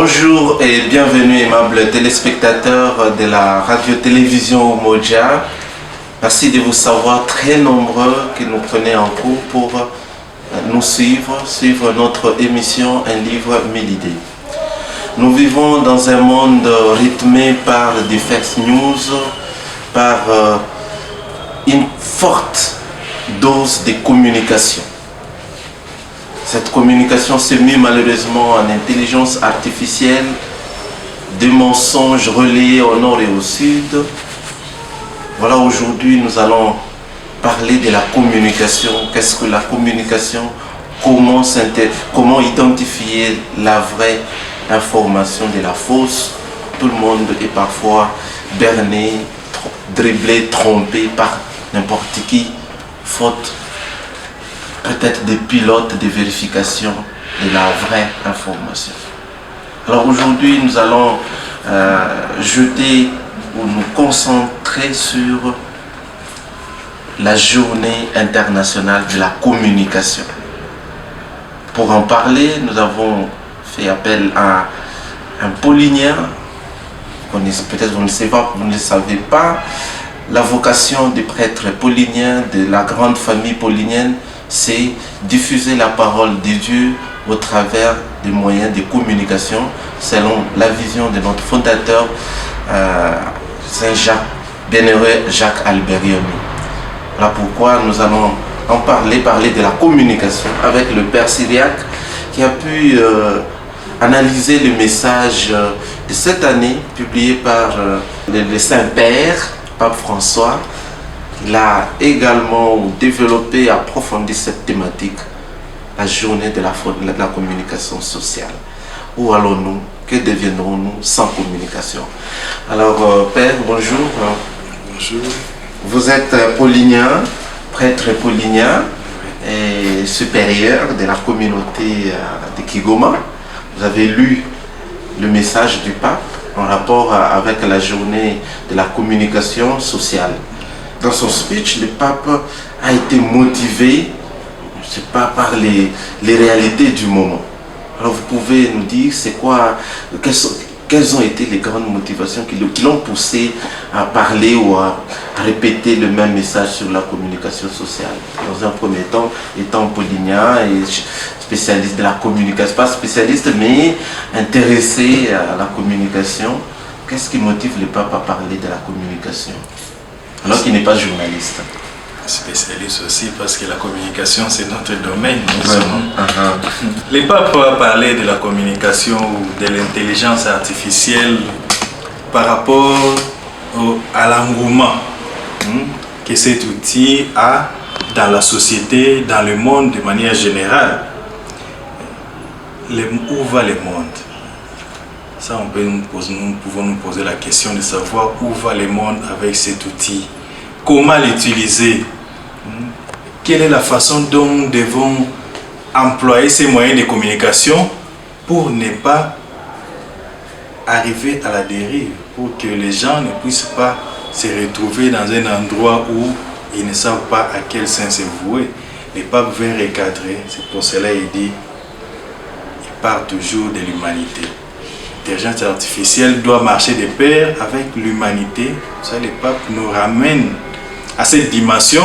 Bonjour et bienvenue aimables téléspectateurs de la radio-télévision Umoja. Merci de vous savoir très nombreux qui nous prenez en cours pour nous suivre notre émission Un livre, 1000 idées. Nous vivons dans un monde rythmé par des fake news, par une forte dose de communication. Cette communication se mue malheureusement en intelligence artificielle, des mensonges relayés au nord et au sud. Voilà, aujourd'hui nous allons parler de la communication. Qu'est-ce que la communication? Comment identifier la vraie information de la fausse? Tout le monde est parfois berné, dribblé, trompé par n'importe qui, faute peut-être des pilotes de vérification de la vraie information. Alors aujourd'hui, nous allons jeter ou nous concentrer sur la journée internationale de la communication. Pour en parler, nous avons fait appel à un paulinien. Peut-être vous ne le savez pas. La vocation des prêtres pauliniens, de la grande famille paulinienne, c'est diffuser la parole de Dieu au travers des moyens de communication selon la vision de notre fondateur Saint-Jacques, bienheureux Jacques Albert Yomi. Voilà pourquoi nous allons en parler de la communication avec le Père Cyriaque qui a pu analyser le message de cette année publié par le Saint-Père, Pape François. Il a également développé et approfondi cette thématique, la journée de la communication sociale. Où allons-nous? Que deviendrons-nous sans communication? Alors, Père, bonjour. Bonjour. Vous êtes paulinien, prêtre paulinien et supérieur de la communauté de Kigoma. Vous avez lu le message du pape en rapport avec la journée de la communication sociale. Dans son speech, le pape a été motivé, je sais pas, par les réalités du moment. Alors vous pouvez nous dire quelles ont été les grandes motivations qui l'ont poussé à parler ou à répéter le même message sur la communication sociale. Dans un premier temps, étant paulinien et spécialiste de la communication, pas spécialiste mais intéressé à la communication, qu'est-ce qui motive le pape à parler de la communication alors qu'il n'est pas journaliste? Spécialiste aussi parce que la communication c'est notre domaine. Le pape a parlé de la communication ou de l'intelligence artificielle par rapport à l'engouement que cet outil a dans la société, dans le monde de manière générale. Où va le monde? Ça, nous pouvons nous poser la question de savoir où va le monde avec cet outil. Comment l'utiliser? Quelle est la façon dont nous devons employer ces moyens de communication pour ne pas arriver à la dérive, pour que les gens ne puissent pas se retrouver dans un endroit où ils ne savent pas à quel sens se vouer. Le pape veut recadrer, c'est pour cela qu'il dit il part toujours de l'humanité. L'intelligence artificielle doit marcher de pair avec l'humanité. Ça, le pape nous ramène à cette dimension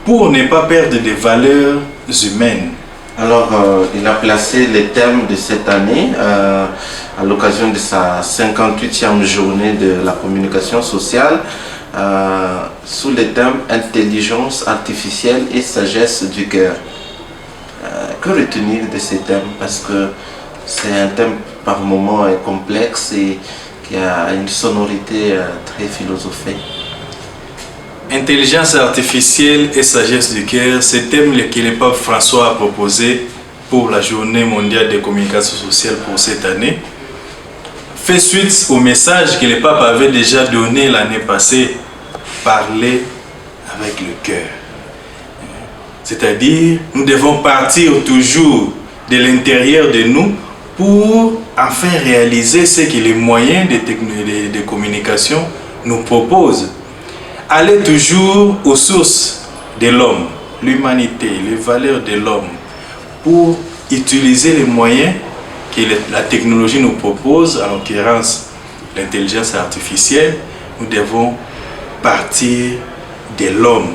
pour ne pas perdre des valeurs humaines. Alors, il a placé les thèmes de cette année à l'occasion de sa 58e journée de la communication sociale sous le thème intelligence artificielle et sagesse du cœur. Que retenir de ces thèmes? Parce que c'est un thème par moments complexe et qui a une sonorité très philosophée. Intelligence artificielle et sagesse du cœur, c'est le thème que le pape François a proposé pour la journée mondiale de communication sociale pour cette année. Fait suite au message que le pape avait déjà donné l'année passée, parler avec le cœur. C'est-à-dire, nous devons partir toujours de l'intérieur de nous pour enfin réaliser ce que les moyens de communication nous proposent. Aller toujours aux sources de l'homme, l'humanité, les valeurs de l'homme, pour utiliser les moyens que que la technologie nous propose, en l'occurrence l'intelligence artificielle, nous devons partir de l'homme.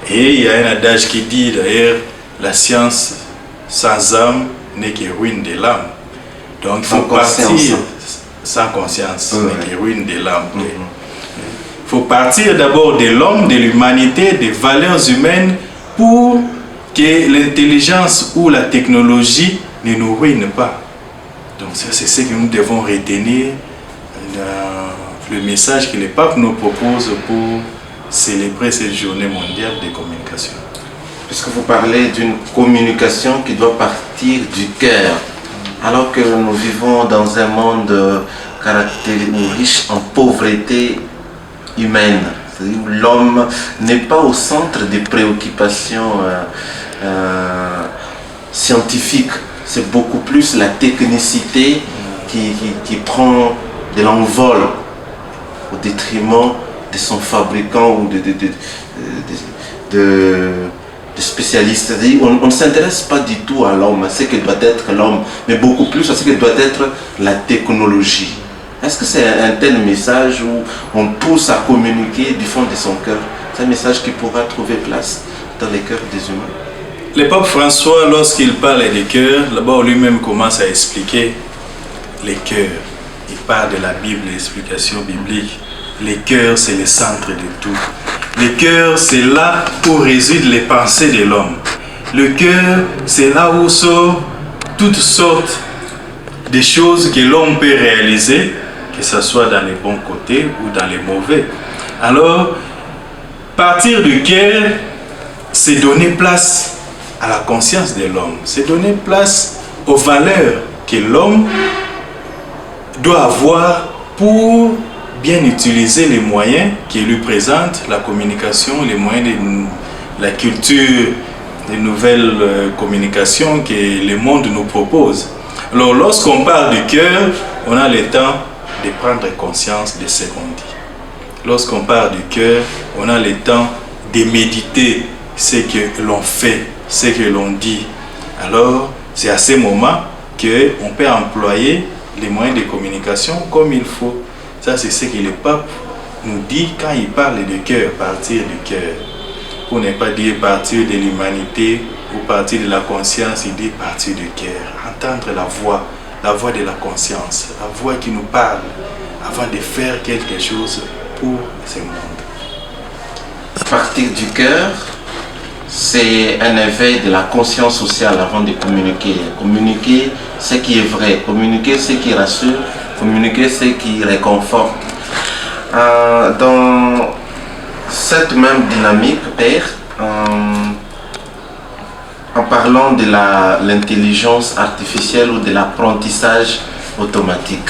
Et il y a un adage qui dit d'ailleurs, la science sans âme n'est que ruine de l'âme. Donc il faut partir sans conscience, n'est que ruine de l'âme. Il faut partir d'abord de l'homme, de l'humanité, des valeurs humaines pour que l'intelligence ou la technologie ne nous ruine pas. Donc ça, c'est ce que nous devons retenir dans le message que le pape nous propose pour célébrer cette journée mondiale des communications. Puisque vous parlez d'une communication qui doit partir du cœur, alors que nous vivons dans un monde riche en pauvreté humaine. L'homme n'est pas au centre des préoccupations scientifiques. C'est beaucoup plus la technicité qui prend de l'envol au détriment de son fabricant ou de spécialistes. On ne s'intéresse pas du tout à l'homme, à ce que doit être l'homme, mais beaucoup plus à ce que doit être la technologie. Est-ce que c'est un tel message où on pousse à communiquer du fond de son cœur? C'est un message qui pourra trouver place dans les cœurs des humains? Le pape François, lorsqu'il parle des cœurs, d'abord lui-même commence à expliquer les cœurs. Il parle de la Bible, l'explication biblique. Les cœurs, c'est le centre de tout. Le cœur, c'est là où résident les pensées de l'homme. Le cœur, c'est là où sortent toutes sortes de choses que l'homme peut réaliser, que ce soit dans les bons côtés ou dans les mauvais. Alors, partir du cœur, c'est donner place à la conscience de l'homme. C'est donner place aux valeurs que l'homme doit avoir pour bien utiliser les moyens qui lui présentent, la communication, les moyens de la culture, des nouvelles communications que le monde nous propose. Alors lorsqu'on parle du cœur, on a le temps de prendre conscience de ce qu'on dit. Lorsqu'on parle du cœur, on a le temps de méditer ce que l'on fait, ce que l'on dit. Alors c'est à ce moment qu'on peut employer les moyens de communication comme il faut. Ça, c'est ce que le pape nous dit quand il parle de cœur, partir du cœur. Pour ne pas dire partir de l'humanité ou partir de la conscience, il dit partir du cœur. Entendre la voix de la conscience, la voix qui nous parle avant de faire quelque chose pour ce monde. Partir du cœur, c'est un éveil de la conscience sociale avant de communiquer. Communiquer ce qui est vrai, communiquer ce qui rassure, communiquer ce qui réconforte. Dans cette même dynamique, Père, en parlant de l'intelligence artificielle ou de l'apprentissage automatique,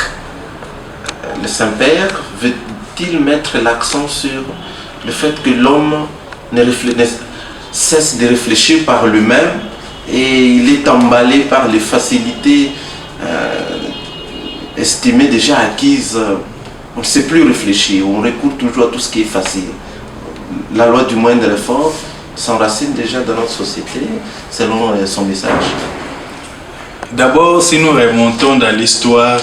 le Saint-Père veut-il mettre l'accent sur le fait que l'homme ne cesse de réfléchir par lui-même et il est emballé par les facilités estimées déjà acquises? On ne sait plus réfléchir, on recourt toujours à tout ce qui est facile. La loi du moindre effort s'enracine déjà dans notre société selon son message. D'abord, si nous remontons dans l'histoire,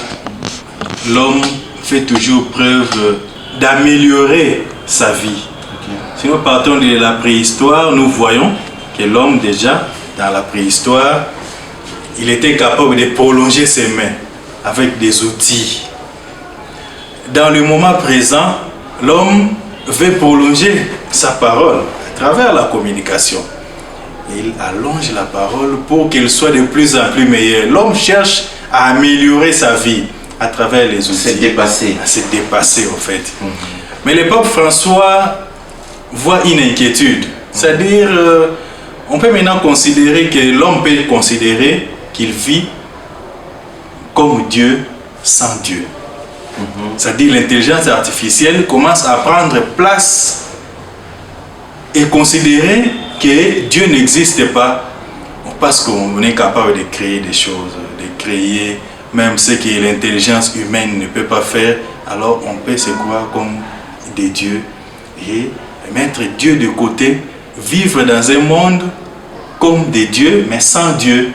l'homme fait toujours preuve d'améliorer sa vie. Si nous partons de la préhistoire, nous voyons que l'homme déjà, dans la préhistoire, il était capable de prolonger ses mains avec des outils. Dans le moment présent, l'homme veut prolonger sa parole à travers la communication. Il allonge la parole pour qu'elle soit de plus en plus meilleure. L'homme cherche à améliorer sa vie à travers les outils. À se dépasser en fait. Mais le pape François voit une inquiétude. C'est-à-dire, on peut maintenant considérer que l'homme peut considérer qu'il vit comme Dieu sans Dieu. C'est-à-dire l'intelligence artificielle commence à prendre place et considérer que Dieu n'existe pas parce qu'on est capable de créer des choses, de créer même ce que l'intelligence humaine ne peut pas faire. Alors on peut se croire comme des dieux et mettre Dieu de côté, vivre dans un monde comme des dieux mais sans Dieu.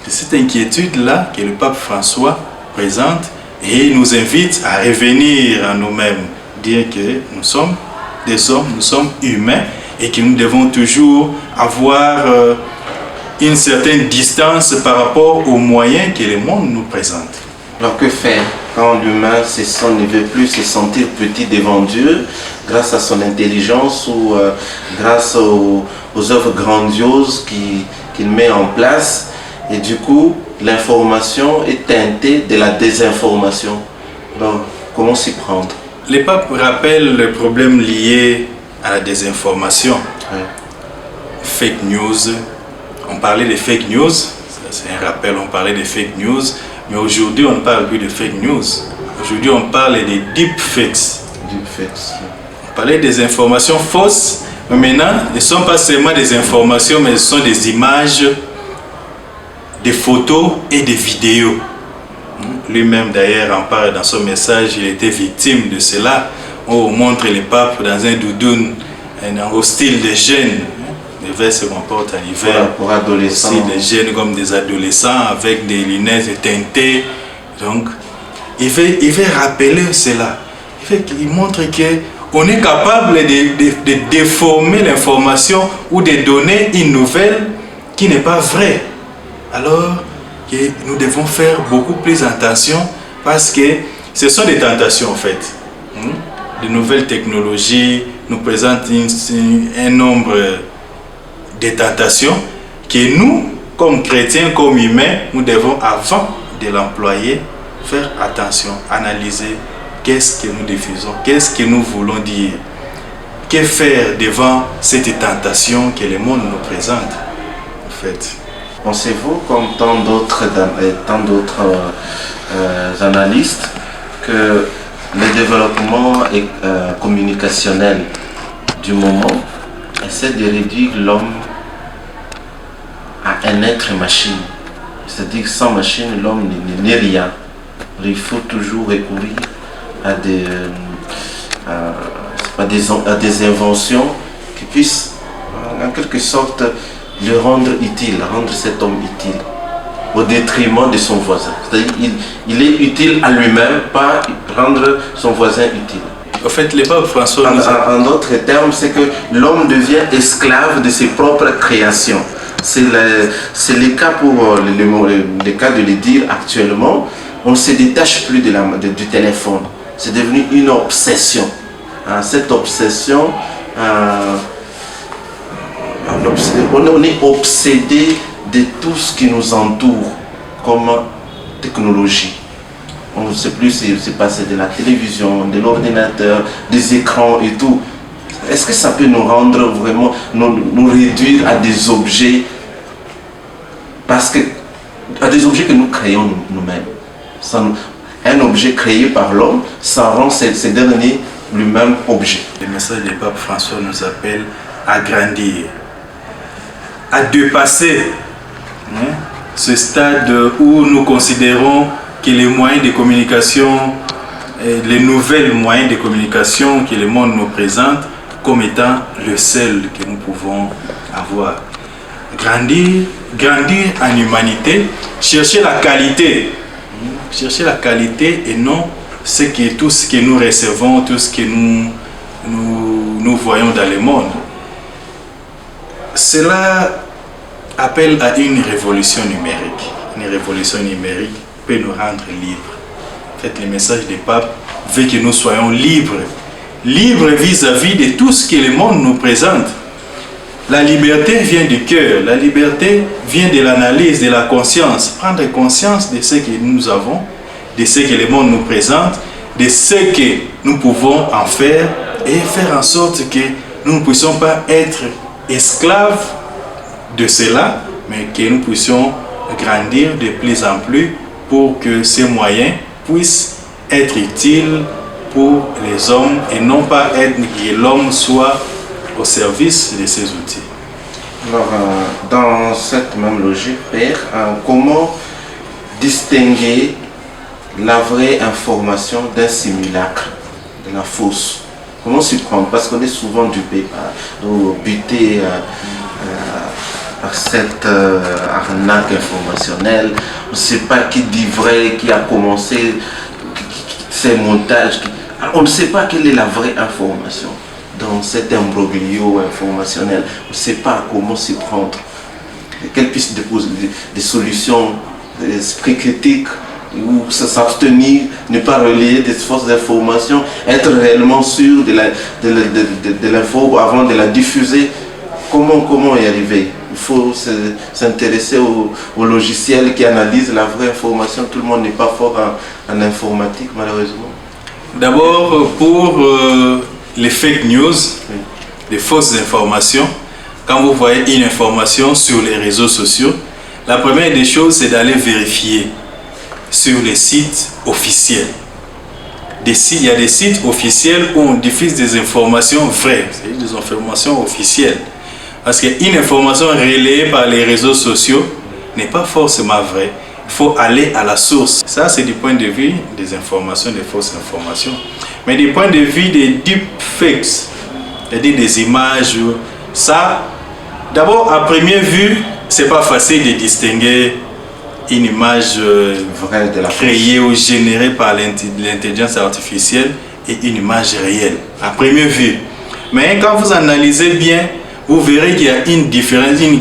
de cette inquiétude-là que le pape François présente et nous invite à revenir à nous-mêmes, dire que nous sommes des hommes, nous sommes humains et que nous devons toujours avoir une certaine distance par rapport aux moyens que le monde nous présente. Alors que faire quand l'humain ne veut plus se sentir petit devant Dieu grâce à son intelligence ou grâce aux œuvres grandioses qu'il met en place, et du coup l'information est teintée de la désinformation. Donc comment s'y prendre? Le pape rappelle le problème lié à la désinformation. Ouais. Fake news, on parlait de fake news, c'est un rappel, on parlait de fake news, mais aujourd'hui on ne parle plus de fake news. Aujourd'hui on parle des deepfakes. On parlait des informations fausses, mais maintenant ce ne sont pas seulement des informations, mais ce sont des images, des photos et des vidéos. Lui-même d'ailleurs en parle dans son message, il était victime de cela. On montre le pape dans un doudoune, au style des jeunes. L'hiver se comporte en hiver. Pour adolescents. Aussi des jeunes comme des adolescents avec des lunettes teintées. Donc, il veut rappeler cela. Il montre qu'on est capable de déformer l'information ou de donner une nouvelle qui n'est pas vraie. Alors que nous devons faire beaucoup plus attention parce que ce sont des tentations en fait. De nouvelles technologies nous présentent un nombre de tentations que nous, comme chrétiens, comme humains, nous devons, avant de l'employer, faire attention, analyser qu'est-ce que nous diffusons, qu'est-ce que nous voulons dire, que faire devant cette tentation que le monde nous présente. En fait. Pensez-vous, comme tant d'autres analystes, que le développement communicationnel du moment essaie de réduire l'homme à un être machine? C'est-à-dire que sans machine, l'homme n'est rien. Il faut toujours recourir à des inventions qui puissent, en quelque sorte, le rendre utile, rendre cet homme utile, au détriment de son voisin. C'est-à-dire qu'il est utile à lui-même, pas rendre son voisin utile. En fait, le pape François en d'autres termes, c'est que l'homme devient esclave de ses propres créations. C'est le cas pour le cas de le dire actuellement. On ne se détache plus du téléphone. C'est devenu une obsession. Cette obsession, on est obsédé de tout ce qui nous entoure comme technologie. On ne sait plus si c'est passé de la télévision, de l'ordinateur, des écrans et tout. Est-ce que ça peut nous rendre vraiment, nous réduire à des objets, parce que à des objets que nous créons nous-mêmes. Un objet créé par l'homme, ça rend ce dernier lui-même objet. Le message du pape François nous appelle à grandir, à dépasser ce stade où nous considérons que les moyens de communication, les nouvelles moyens de communication que le monde nous présente comme étant le seul que nous pouvons avoir. Grandir en humanité, chercher la qualité et non tout ce que nous recevons, tout ce que nous voyons dans le monde. Cela appelle à une révolution numérique. Une révolution numérique peut nous rendre libres. En fait, le message du pape veut que nous soyons libres. Libres vis-à-vis de tout ce que le monde nous présente. La liberté vient du cœur. La liberté vient de l'analyse, de la conscience. Prendre conscience de ce que nous avons, de ce que le monde nous présente, de ce que nous pouvons en faire et faire en sorte que nous ne puissions pas être esclaves de cela, mais que nous puissions grandir de plus en plus pour que ces moyens puissent être utiles pour les hommes et non pas que l'homme soit au service de ces outils. Alors, dans cette même logique, Père, comment distinguer la vraie information d'un simulacre, de la fausse? Comment s'y prendre? Parce qu'on est souvent dupé, buté par cette arnaque informationnelle. On ne sait pas qui dit vrai, qui a commencé ces montages. On ne sait pas quelle est la vraie information dans cet imbroglio informationnel. On ne sait pas comment s'y prendre. Quelles pistes des solutions, des esprits critiques, ou s'abstenir, ne pas relayer des fausses informations, être réellement sûr de l'info avant de la diffuser. Comment y arriver? Il faut s'intéresser au logiciel qui analyse la vraie information. Tout le monde n'est pas fort en informatique, malheureusement. D'abord, pour les fake news, les fausses informations, quand vous voyez une information sur les réseaux sociaux, la première des choses, c'est d'aller vérifier sur les sites officiels. Il y a des sites officiels où on diffuse des informations vraies, c'est-à-dire des informations officielles. Parce qu'une information relayée par les réseaux sociaux n'est pas forcément vraie. Il faut aller à la source. Ça, c'est du point de vue des informations, des fausses informations. Mais du point de vue des deepfakes, c'est-à-dire des images, ça, d'abord, à première vue, c'est pas facile de distinguer une image créée ou générée par l'intelligence artificielle et une image réelle, à première vue. Mais quand vous analysez bien, vous verrez qu'il y a une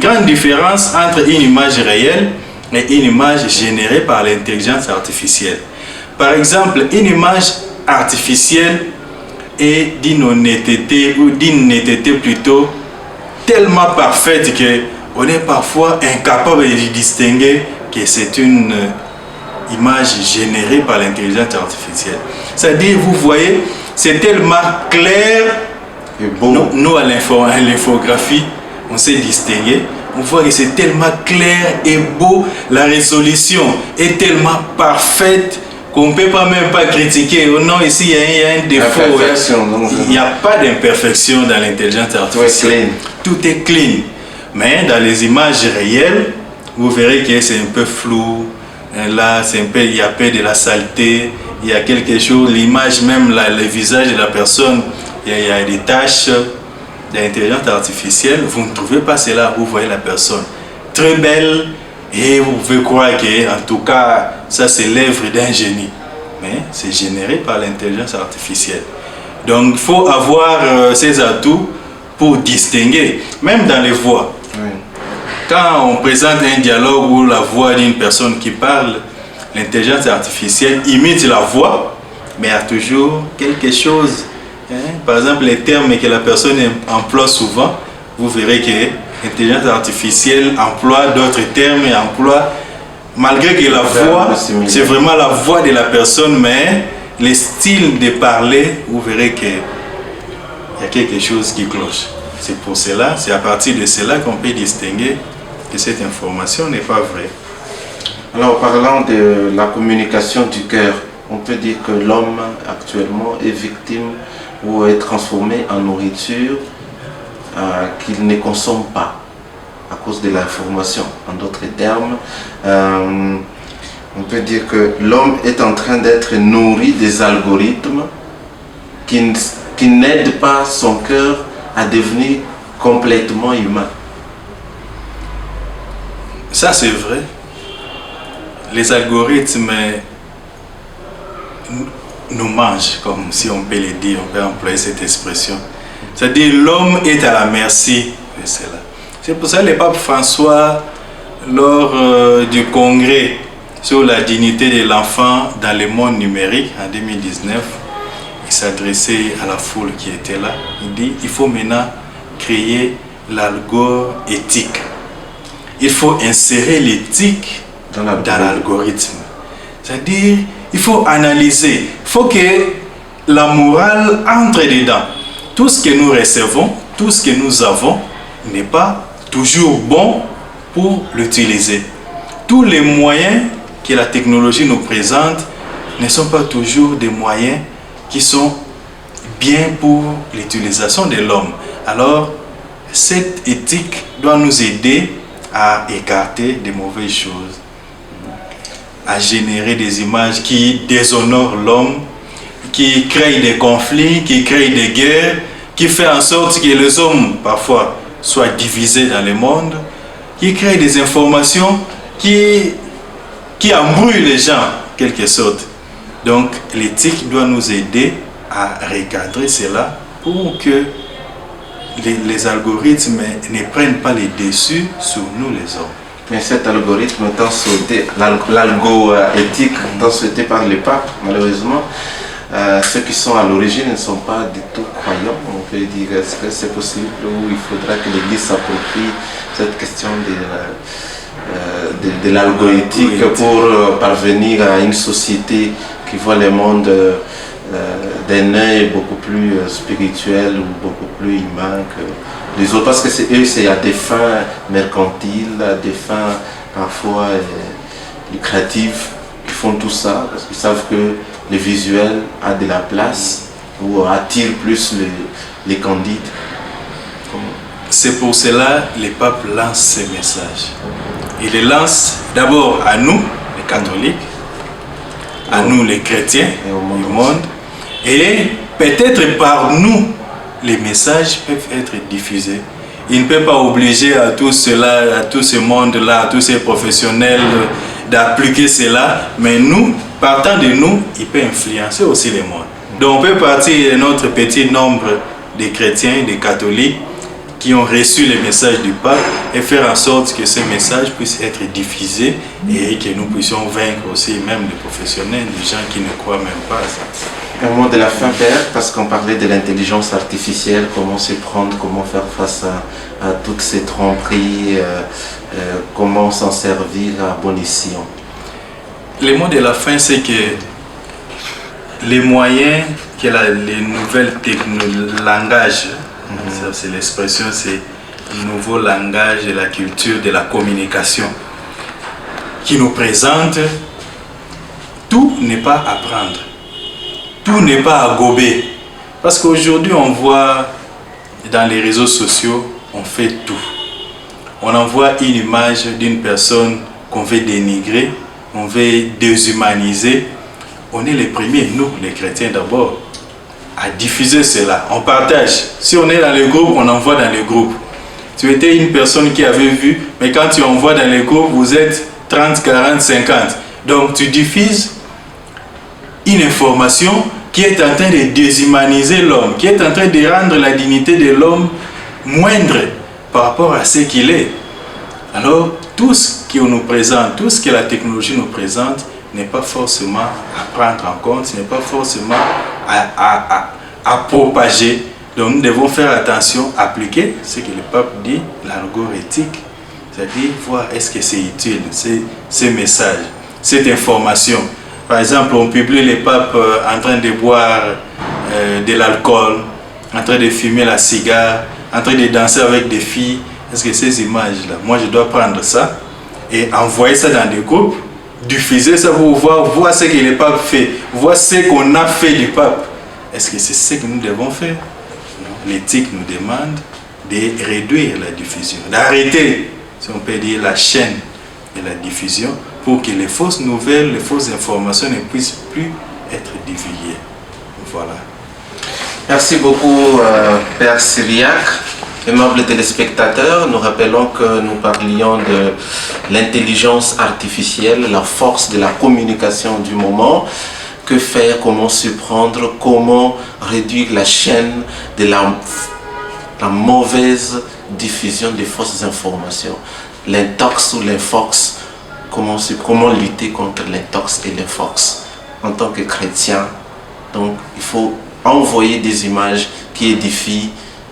grande différence entre une image réelle et une image générée par l'intelligence artificielle. Par exemple, une image artificielle est d'une honnêteté ou d'une netteté plutôt tellement parfaite qu'on est parfois incapable de distinguer que c'est une image générée par l'intelligence artificielle. C'est-à-dire, vous voyez, c'est tellement clair. Et beau. Nous, à l'infographie, on sait distinguer. On voit que c'est tellement clair et beau. La résolution est tellement parfaite qu'on ne peut même pas critiquer. Oh non, ici, il y a un défaut. Il n'y a pas d'imperfection dans l'intelligence artificielle. Tout est clean. Mais dans les images réelles, vous verrez que c'est un peu flou. Là, il y a un peu de la saleté. Il y a quelque chose, l'image même, le visage de la personne, il y a des taches. L'intelligence artificielle, vous ne trouvez pas cela, vous voyez la personne très belle et vous pouvez croire que, en tout cas, ça c'est l'œuvre d'un génie. Mais c'est généré par l'intelligence artificielle. Donc il faut avoir ces atouts pour distinguer, même dans les voix. Oui. Quand on présente un dialogue où la voix d'une personne qui parle, l'intelligence artificielle imite la voix, mais il y a toujours quelque chose. Par exemple, les termes que la personne emploie souvent, vous verrez que l'intelligence artificielle emploie d'autres termes et emploie, malgré que la voix, c'est vraiment la voix de la personne, mais le style de parler, vous verrez qu'il y a quelque chose qui cloche. C'est pour cela, c'est à partir de cela qu'on peut distinguer que cette information n'est pas vraie. Alors, parlant de la communication du cœur, on peut dire que l'homme actuellement est victime ou est transformé en nourriture qu'il ne consomme pas à cause de l'information. En d'autres termes, on peut dire que l'homme est en train d'être nourri des algorithmes qui n'aident pas son cœur à devenir complètement humain. Ça, c'est vrai. Les algorithmes nous mangent, comme si on peut le dire, on peut employer cette expression. C'est-à-dire l'homme est à la merci de cela. C'est pour ça que le pape François, lors du congrès sur la dignité de l'enfant dans le monde numérique en 2019, il s'adressait à la foule qui était là. Il dit, il faut maintenant créer l'algo-éthique. Il faut insérer l'éthique dans l'algorithme. C'est-à-dire, il faut analyser. Il faut que la morale entre dedans. Tout ce que nous recevons, tout ce que nous avons n'est pas toujours bon pour l'utiliser. Tous les moyens que la technologie nous présente ne sont pas toujours des moyens qui sont bien pour l'utilisation de l'homme. Alors, cette éthique doit nous aider à écarter des mauvaises choses, à générer des images qui déshonorent l'homme, qui créent des conflits, qui créent des guerres, qui fait en sorte que les hommes parfois soient divisés dans le monde. qui crée des informations qui embrouillent les gens, en quelque sorte. Donc, l'éthique doit nous aider à recadrer cela pour que les algorithmes ne prennent pas les dessus sur nous, les hommes. Mais cet algorithme étant sauté, l'algo-éthique étant souhaité par le pape, malheureusement, ceux qui sont à l'origine ne sont pas du tout croyants. On peut dire, est-ce que c'est possible ou il faudra que l'Église s'approprie cette question de l'algo-éthique pour parvenir à une société qui voit le monde d'un œil beaucoup plus spirituel ou beaucoup plus humain que les autres, parce que c'est eux, c'est à des fins mercantiles, à des fins parfois lucratives, qui font tout ça, parce qu'ils savent que le visuel a de la place ou attire plus les candides. C'est pour cela que le pape lance ces messages. Il les lance d'abord à nous, les catholiques, à nous, les chrétiens du monde, et peut-être par nous, les messages peuvent être diffusés. Il ne peut pas obliger à tout cela, à tout ce monde-là, à tous ces professionnels d'appliquer cela, mais nous, partant de nous, il peut influencer aussi le monde. Donc on peut partir de notre petit nombre de chrétiens, de catholiques, qui ont reçu les messages du pape et faire en sorte que ces messages puissent être diffusés et que nous puissions vaincre aussi même les professionnels, les gens qui ne croient même pas à ça. Un mot de la fin, Père, parce qu'on parlait de l'intelligence artificielle, comment s'y prendre, comment faire face à toutes ces tromperies, comment s'en servir à bon escient. Le mot de la fin, c'est que les moyens que les nouvelles langages, ça c'est l'expression, c'est le nouveau langage de la culture, de la communication, qui nous présente, tout n'est pas à prendre. Tout n'est pas à gober. Parce qu'aujourd'hui, on voit dans les réseaux sociaux, on fait tout. On envoie une image d'une personne qu'on veut dénigrer, on veut déshumaniser. On est les premiers, nous, les chrétiens d'abord, à diffuser cela. On partage. Si on est dans les groupes, on envoie dans les groupes. Tu étais une personne qui avait vu, mais quand tu envoies dans les groupes, vous êtes 30, 40, 50. Donc tu diffuses une information qui est en train de déshumaniser l'homme, qui est en train de rendre la dignité de l'homme moindre par rapport à ce qu'il est. Alors, tout ce qu'on nous présente, tout ce que la technologie nous présente, n'est pas forcément à prendre en compte, ce n'est pas forcément à propager. Donc, nous devons faire attention, appliquer ce que le pape dit, l'algorithmique, c'est-à-dire voir est-ce que c'est utile, ces messages, cette information. Par exemple, on publie les papes en train de boire de l'alcool, en train de fumer la cigare, en train de danser avec des filles. Est-ce que ces images-là, moi je dois prendre ça et envoyer ça dans des groupes, diffuser ça pour voir ce que le pape fait, voir ce qu'on a fait du pape. Est-ce que c'est ce que nous devons faire? L'éthique nous demande de réduire la diffusion, d'arrêter, si on peut dire, la chaîne de la diffusion, pour que les fausses nouvelles, les fausses informations ne puissent plus être divulguées. Voilà. Merci beaucoup, Père Cyriac. Aimables téléspectateurs, nous rappelons que nous parlions de l'intelligence artificielle, la force de la communication du moment. Que faire, comment s'y prendre, comment réduire la chaîne de la mauvaise diffusion des fausses informations. L'intox ou l'infox. Comment lutter contre l'intox et l'infox en tant que chrétien. Donc il faut envoyer des images qui édifient,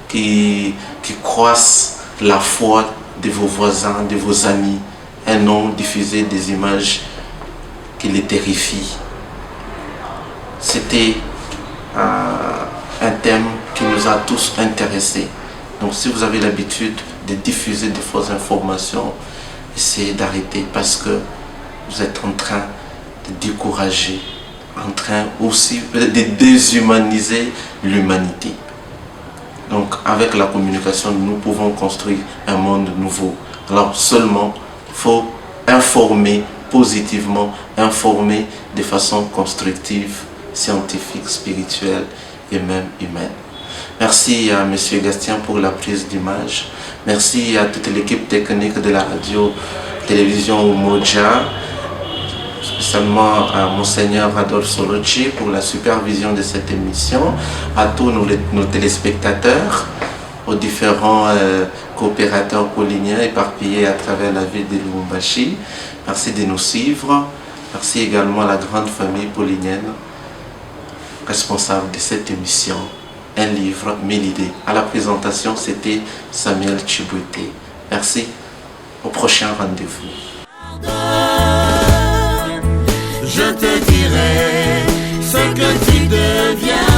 qui croissent la foi de vos voisins, de vos amis, et non diffuser des images qui les terrifient. C'était un thème qui nous a tous intéressés. Donc si vous avez l'habitude de diffuser des fausses informations, essayez d'arrêter parce que vous êtes en train de décourager, en train aussi de déshumaniser l'humanité. Donc avec la communication, nous pouvons construire un monde nouveau. Alors seulement, il faut informer positivement, informer de façon constructive, scientifique, spirituelle et même humaine. Merci à M. Gastien pour la prise d'image. Merci à toute l'équipe technique de la radio-télévision Umoja, spécialement à Monseigneur Adolphe Solochi pour la supervision de cette émission, à tous nos téléspectateurs, aux différents coopérateurs pauliniens éparpillés à travers la ville de Lubumbashi. Merci de nous suivre. Merci également à la grande famille paulinienne responsable de cette émission. Un livre, 1000 idées. À la présentation, c'était Samuel Chibouté. Merci. Au prochain rendez-vous. Je te dirai ce que tu deviens.